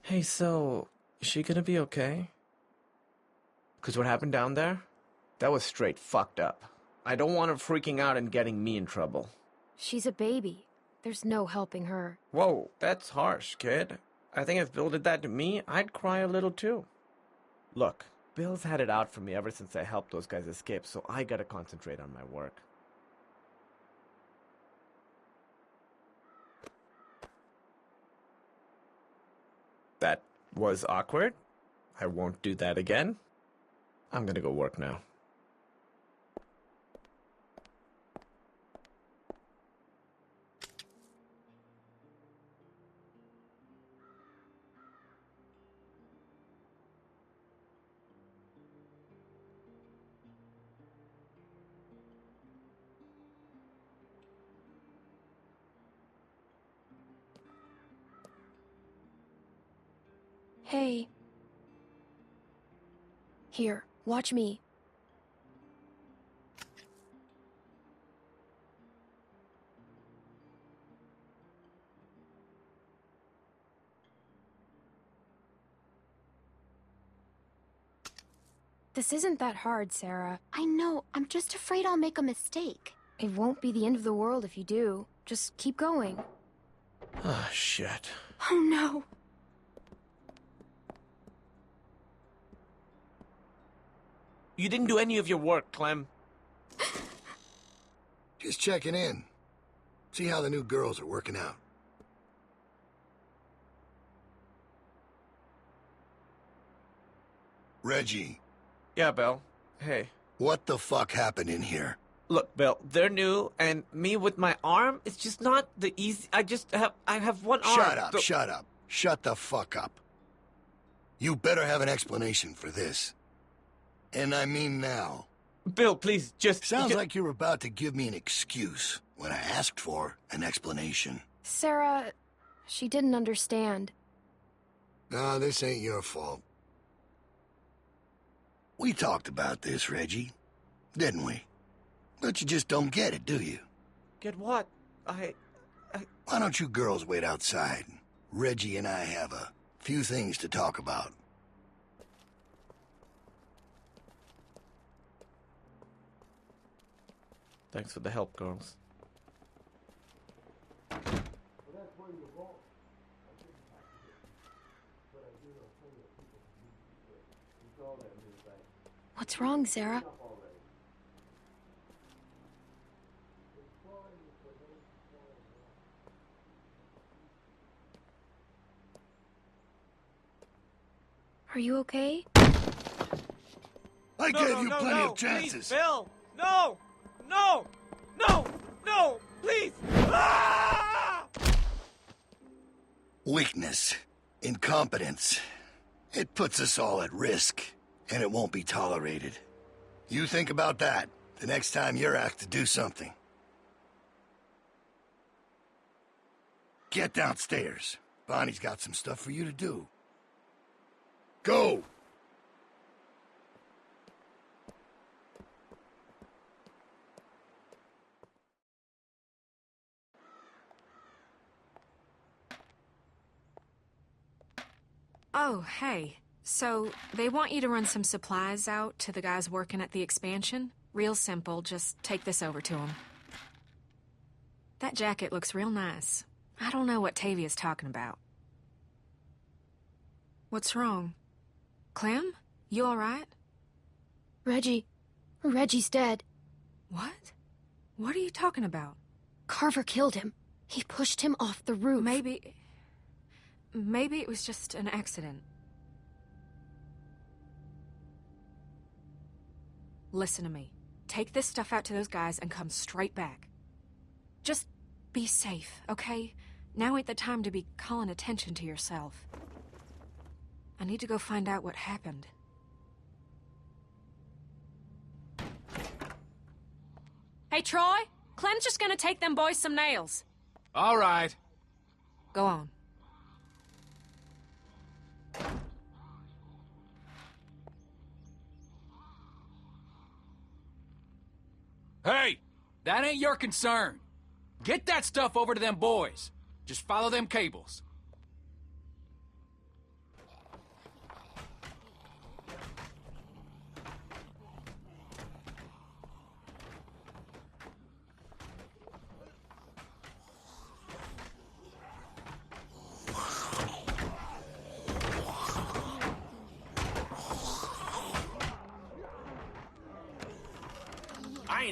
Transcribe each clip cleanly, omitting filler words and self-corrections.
Hey, so, is she gonna be okay? 'Cause what happened down there? That was straight fucked up. I don't want her freaking out and getting me in trouble. She's a baby. There's no helping her. Whoa, that's harsh, kid. I think if Bill did that to me, I'd cry a little too. Look, Bill's had it out for me ever since I helped those guys escape, so I gotta concentrate on my work. That was awkward. I won't do that again. I'm gonna go work now. Hey. Here, watch me. This isn't that hard, Sarah. I know, I'm just afraid I'll make a mistake. It won't be the end of the world if you do. Just keep going. Ah, shit. Oh no. You didn't do any of your work, Clem. Just checking in. See how the new girls are working out. Reggie, Yeah, Bill. Hey. what the fuck happened in here? Look, Bill, they're new, and me with my arm, it's just not the easy... I have one arm. Shut up, shut up. Shut the fuck up. You better have an explanation for this. And I mean now. Bill, please, just... Sounds like you were about to give me an excuse when I asked for an explanation. Sarah, she didn't understand. No, this ain't your fault. We talked about this, Reggie, didn't we? But you just don't get it, do you? Get what? Why don't you girls wait outside? Reggie and I have a few things to talk about. Thanks for the help, girls. What's wrong, Sarah? Are you okay? I gave you plenty of chances. Please, Bill! No! No! No! No! Please! Ah! Weakness, incompetence. It puts us all at risk, and it won't be tolerated. You think about that the next time you're asked to do something. Get downstairs. Bonnie's got some stuff for you to do. Go! Oh, hey. So, they want you to run some supplies out to the guys working at the expansion? Real simple, just take this over to them. That jacket looks real nice. I don't know what Tavia's talking about. What's wrong? Clem? You alright? Reggie's dead. What? What are you talking about? Carver killed him. He pushed him off the roof. Maybe it was just an accident. Listen to me. Take this stuff out to those guys and come straight back. Just be safe, okay? Now ain't the time to be calling attention to yourself. I need to go find out what happened. Hey, Troy! Clem's just gonna take them boys some nails. All right. Go on. Hey, that ain't your concern. Get that stuff over to them boys. Just follow them cables.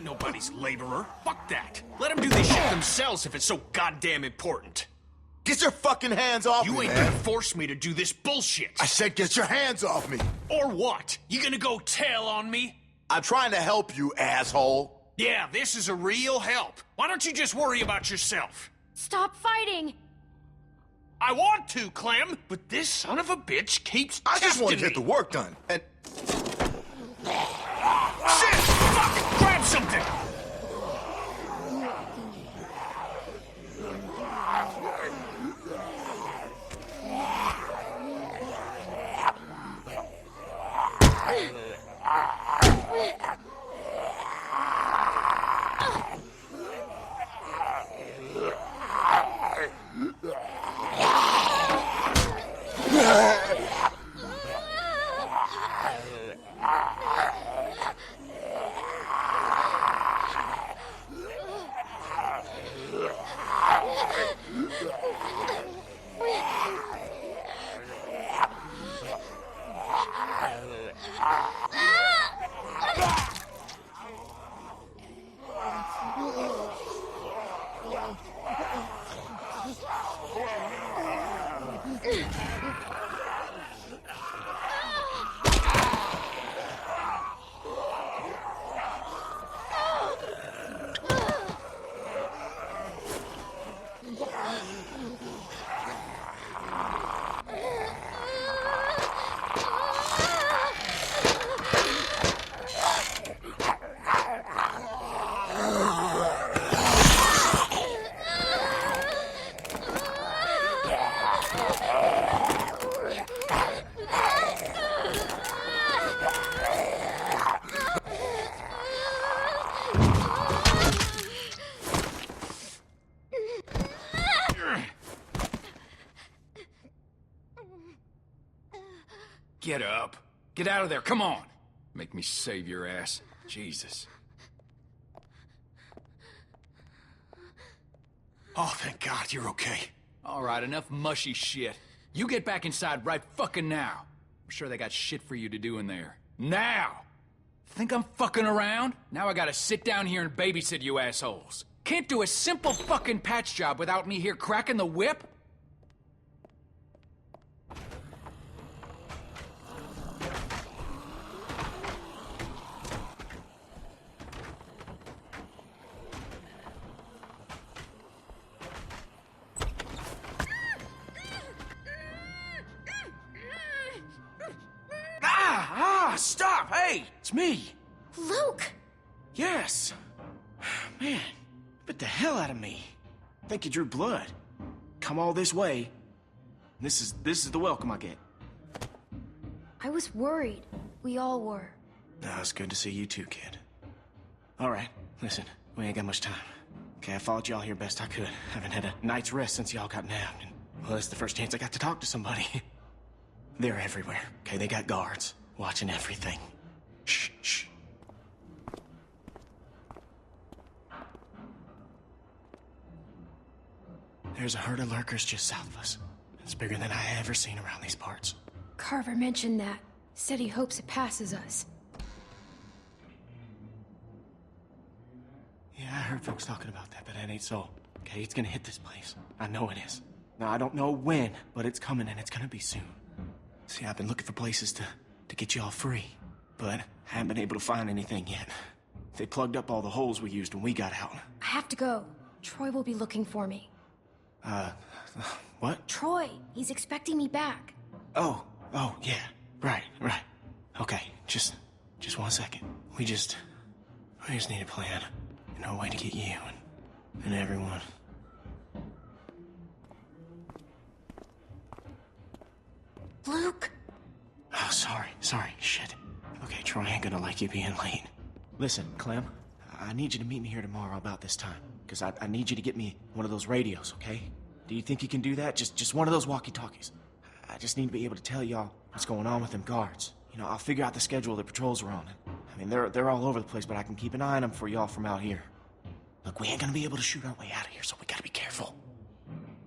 ain't nobody's laborer. Fuck that. Let them do this shit themselves if it's so goddamn important. Get your fucking hands off me, You ain't man. gonna force me to do this bullshit. I said get your hands off me. Or what? You gonna go tell on me? I'm trying to help you, asshole. Yeah, this is a real help. Why don't you just worry about yourself? Stop fighting! I want to, Clem, but this son of a bitch keeps I just want to testing get the me. work done. And Shit! Fuck! Grab something! Get up. Get out of there, come on. Make me save your ass. Jesus. Oh, thank God you're okay. All right, enough mushy shit. You get back inside right fucking now. I'm sure they got shit for you to do in there. Now! Think I'm fucking around? Now I gotta sit down here and babysit you assholes. Can't do a simple fucking patch job without me here cracking the whip? Stop! Hey, it's me. Luke! Yes. Man, bit the hell out of me. Think you drew blood. Come all this way. This is the welcome I get. I was worried. We all were. No, it's good to see you too, kid. All right, listen, we ain't got much time. Okay, I followed y'all here best I could. Haven't had a night's rest since y'all got nabbed. And, well, it's the first chance I got to talk to somebody. They're everywhere, okay? They got guards watching everything. Shh, shh. There's a herd of lurkers just south of us. It's bigger than I ever seen around these parts. Carver mentioned that. Said he hopes it passes us. Yeah, I heard folks talking about that, but that ain't so. Okay, it's gonna hit this place. I know it is. Now, I don't know when, but it's coming and it's gonna be soon. See, I've been looking for places to get you all free, but I haven't been able to find anything yet. They plugged up all the holes we used when we got out. I have to go. Troy will be looking for me. What? Troy! He's expecting me back. Oh, yeah. Right. Okay, just 1 second. We just need a plan. And a way to get you and everyone. Luke! Oh, sorry, shit. Okay, Troy ain't gonna like you being late. Listen, Clem, I need you to meet me here tomorrow about this time. Because I need you to get me one of those radios, okay? Do you think you can do that? Just one of those walkie-talkies. I just need to be able to tell y'all what's going on with them guards. You know, I'll figure out the schedule the patrols are on. I mean, they're all over the place, but I can keep an eye on them for y'all from out here. Look, we ain't gonna be able to shoot our way out of here, so we gotta be careful.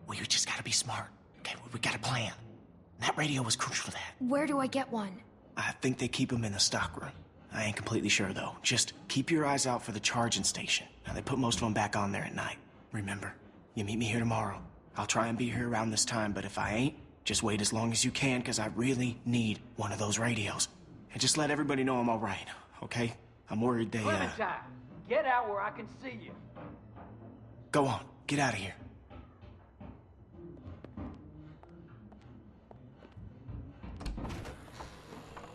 We just gotta be smart, okay? We got a plan. And that radio was crucial to that. Where do I get one? I think they keep them in the stockroom. I ain't completely sure, though. Just keep your eyes out for the charging station. Now, they put most of them back on there at night. Remember, you meet me here tomorrow. I'll try and be here around this time, but if I ain't, just wait as long as you can, because I really need one of those radios. And just let everybody know I'm all right, okay? I'm worried they, Clementine, get out where I can see you. Go on, get out of here.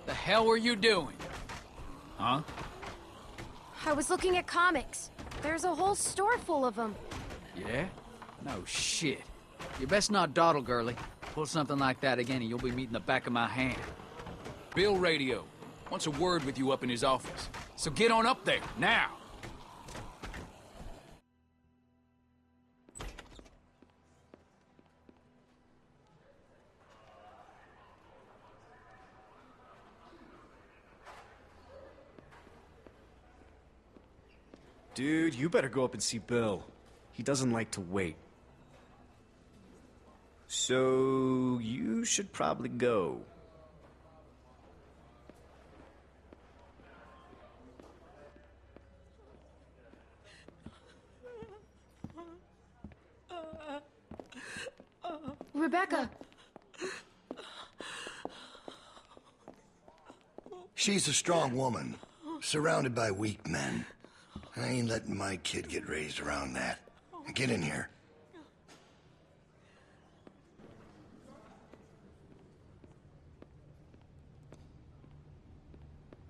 The hell were you doing? Huh? I was looking at comics. There's a whole store full of them. Yeah? No shit. You best not dawdle, girlie. Pull something like that again and you'll be meeting the back of my hand. Bill Radio wants a word with you up in his office. So get on up there, now! Dude, you better go up and see Bill. He doesn't like to wait. So, you should probably go. Rebecca! She's a strong woman, surrounded by weak men. I ain't letting my kid get raised around that. Get in here.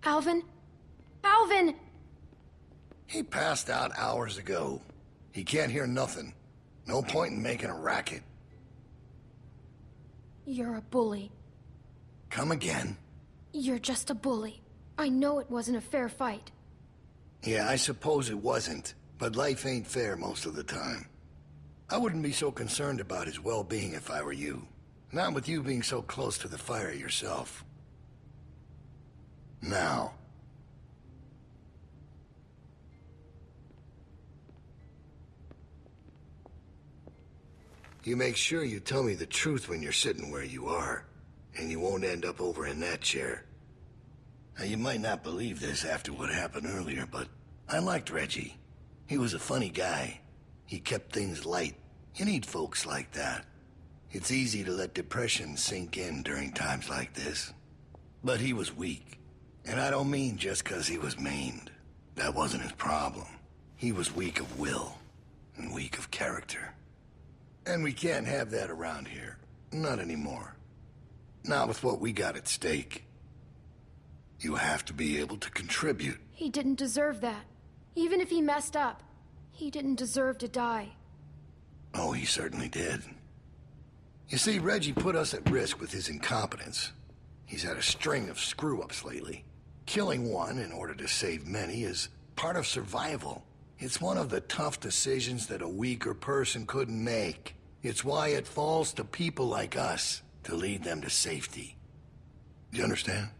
Alvin? Alvin! He passed out hours ago. He can't hear nothing. No point in making a racket. You're a bully. Come again? You're just a bully. I know it wasn't a fair fight. Yeah, I suppose it wasn't, but life ain't fair most of the time. I wouldn't be so concerned about his well-being if I were you. Not with you being so close to the fire yourself. Now. You make sure you tell me the truth when you're sitting where you are, and you won't end up over in that chair. Now, you might not believe this after what happened earlier, but I liked Reggie. He was a funny guy. He kept things light. You need folks like that. It's easy to let depression sink in during times like this. But he was weak. And I don't mean just 'cause he was maimed. That wasn't his problem. He was weak of will, and weak of character. And we can't have that around here. Not anymore. Not with what we got at stake. You have to be able to contribute. He didn't deserve that. Even if he messed up, he didn't deserve to die. Oh, he certainly did. You see, Reggie put us at risk with his incompetence. He's had a string of screw-ups lately. Killing one in order to save many is part of survival. It's one of the tough decisions that a weaker person couldn't make. It's why it falls to people like us to lead them to safety. You understand?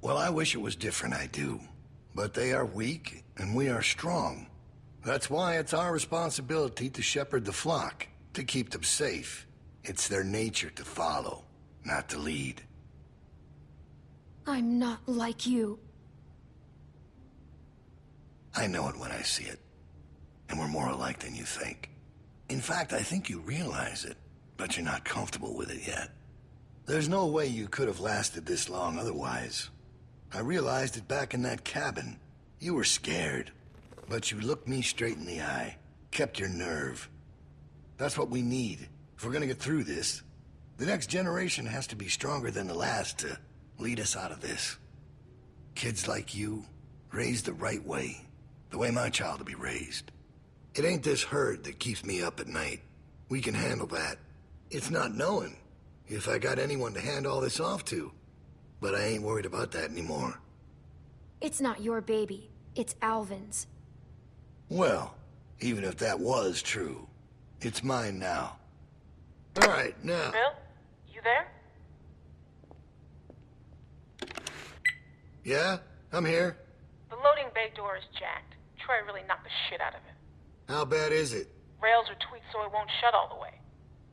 Well, I wish it was different, I do. But they are weak, and we are strong. That's why it's our responsibility to shepherd the flock, to keep them safe. It's their nature to follow, not to lead. I'm not like you. I know it when I see it. And we're more alike than you think. In fact, I think you realize it, but you're not comfortable with it yet. There's no way you could have lasted this long otherwise. I realized it back in that cabin. You were scared, but you looked me straight in the eye, kept your nerve. That's what we need if we're gonna get through this. The next generation has to be stronger than the last to lead us out of this. Kids like you, raised the right way, the way my child will be raised. It ain't this herd that keeps me up at night. We can handle that. It's not knowing if I got anyone to hand all this off to. But I ain't worried about that anymore. It's not your baby. It's Alvin's. Well, even if that was true, it's mine now. All right, now... Bill? You there? Yeah? I'm here. The loading bay door is jacked. Troy really knocked the shit out of it. How bad is it? Rails are tweaked so it won't shut all the way.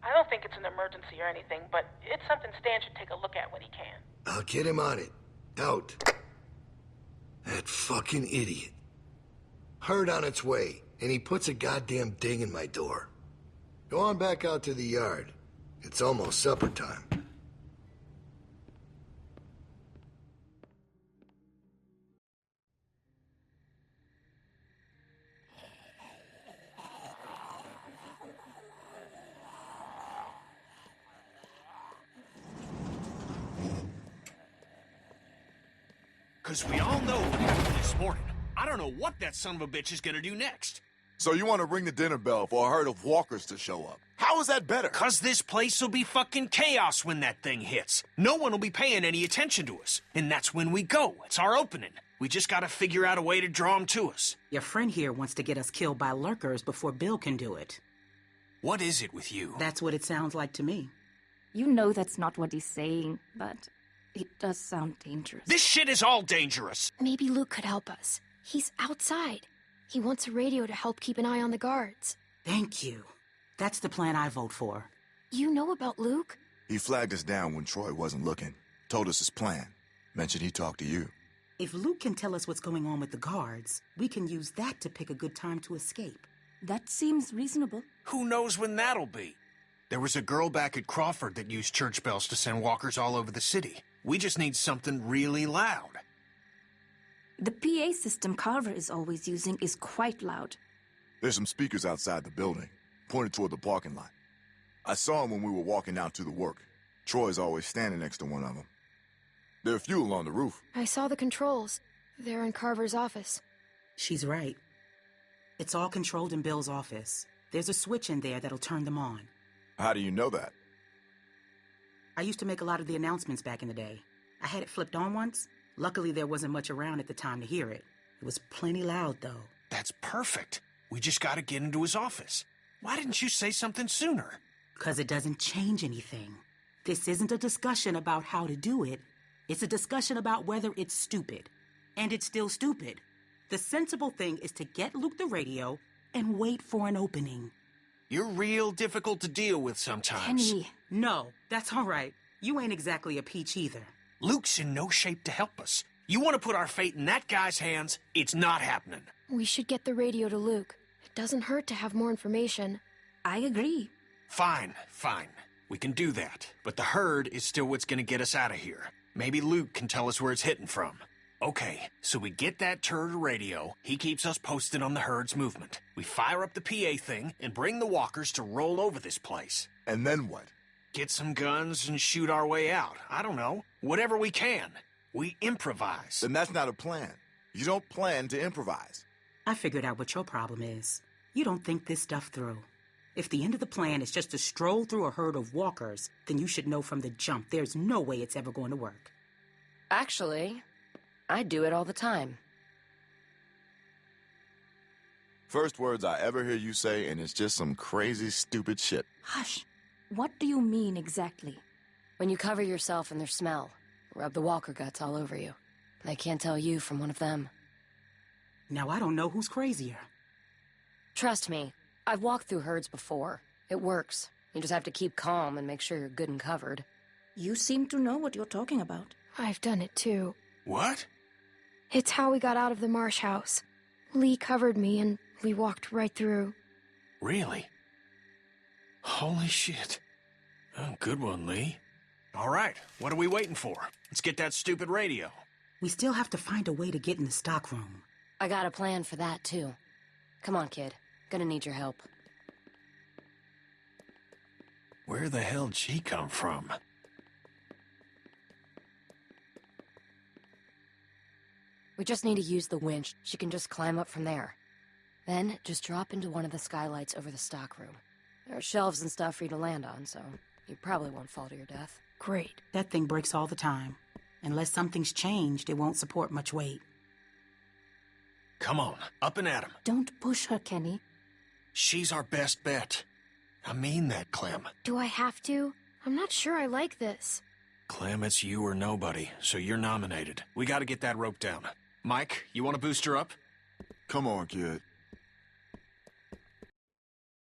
I don't think it's an emergency or anything, but it's something Stan should take a look at when he can. I'll get him on it. Out. That fucking idiot. Herd on its way, and he puts a goddamn ding in my door. Go on back out to the yard. It's almost supper time. Because we all know what happened this morning. I don't know what that son of a bitch is gonna do next. So you want to ring the dinner bell for a herd of walkers to show up? How is that better? Because this place will be fucking chaos when that thing hits. No one will be paying any attention to us. And that's when we go. It's our opening. We just gotta figure out a way to draw them to us. Your friend here wants to get us killed by lurkers before Bill can do it. What is it with you? That's what it sounds like to me. You know that's not what he's saying, but it does sound dangerous. This shit is all dangerous. Maybe Luke could help us. He's outside. He wants a radio to help keep an eye on the guards. Thank you. That's the plan I vote for. You know about Luke? He flagged us down when Troy wasn't looking. Told us his plan. Mentioned he talked to you. If Luke can tell us what's going on with the guards, we can use that to pick a good time to escape. That seems reasonable. Who knows when that'll be? There was a girl back at Crawford that used church bells to send walkers all over the city. We just need something really loud. The PA system Carver is always using is quite loud. There's some speakers outside the building, pointed toward the parking lot. I saw them when we were walking out to the work. Troy's always standing next to one of them. There's fuel on the roof. I saw the controls. They're in Carver's office. She's right. It's all controlled in Bill's office. There's a switch in there that'll turn them on. How do you know that? I used to make a lot of the announcements back in the day. I had it flipped on once. Luckily, there wasn't much around at the time to hear it. It was plenty loud, though. That's perfect. We just gotta get into his office. Why didn't you say something sooner? 'Cause it doesn't change anything. This isn't a discussion about how to do it. It's a discussion about whether it's stupid. And it's still stupid. The sensible thing is to get Luke the radio and wait for an opening. You're real difficult to deal with sometimes. Kenny. No, that's all right. You ain't exactly a peach either. Luke's in no shape to help us. You want to put our fate in that guy's hands, it's not happening. We should get the radio to Luke. It doesn't hurt to have more information. I agree. Fine. We can do that. But the herd is still what's gonna get us out of here. Maybe Luke can tell us where it's hitting from. Okay, so we get that turd radio. He keeps us posted on the herd's movement. We fire up the PA thing and bring the walkers to roll over this place. And then what? Get some guns and shoot our way out. I don't know. Whatever we can. We improvise. Then that's not a plan. You don't plan to improvise. I figured out what your problem is. You don't think this stuff through. If the end of the plan is just to stroll through a herd of walkers, then you should know from the jump there's no way it's ever going to work. Actually, I do it all the time. First words I ever hear you say, and it's just some crazy, stupid shit. Hush. What do you mean exactly? When you cover yourself in their smell, rub the walker guts all over you. They can't tell you from one of them. Now I don't know who's crazier. Trust me, I've walked through herds before. It works. You just have to keep calm and make sure you're good and covered. You seem to know what you're talking about. I've done it too. What? It's how we got out of the Marsh house. Lee covered me and we walked right through. Really? Holy shit. Oh, good one, Lee. All right, what are we waiting for? Let's get that stupid radio. We still have to find a way to get in the stockroom. I got a plan for that, too. Come on, kid. Gonna need your help. Where the hell'd she come from? We just need to use the winch. She can just climb up from there. Then, just drop into one of the skylights over the stockroom. There are shelves and stuff for you to land on, so you probably won't fall to your death. Great. That thing breaks all the time. Unless something's changed, it won't support much weight. Come on, up and at him. Don't push her, Kenny. She's our best bet. I mean that, Clem. Do I have to? I'm not sure I like this. Clem, it's you or nobody, so you're nominated. We gotta get that rope down. Mike, you want to boost her up? Come on, kid.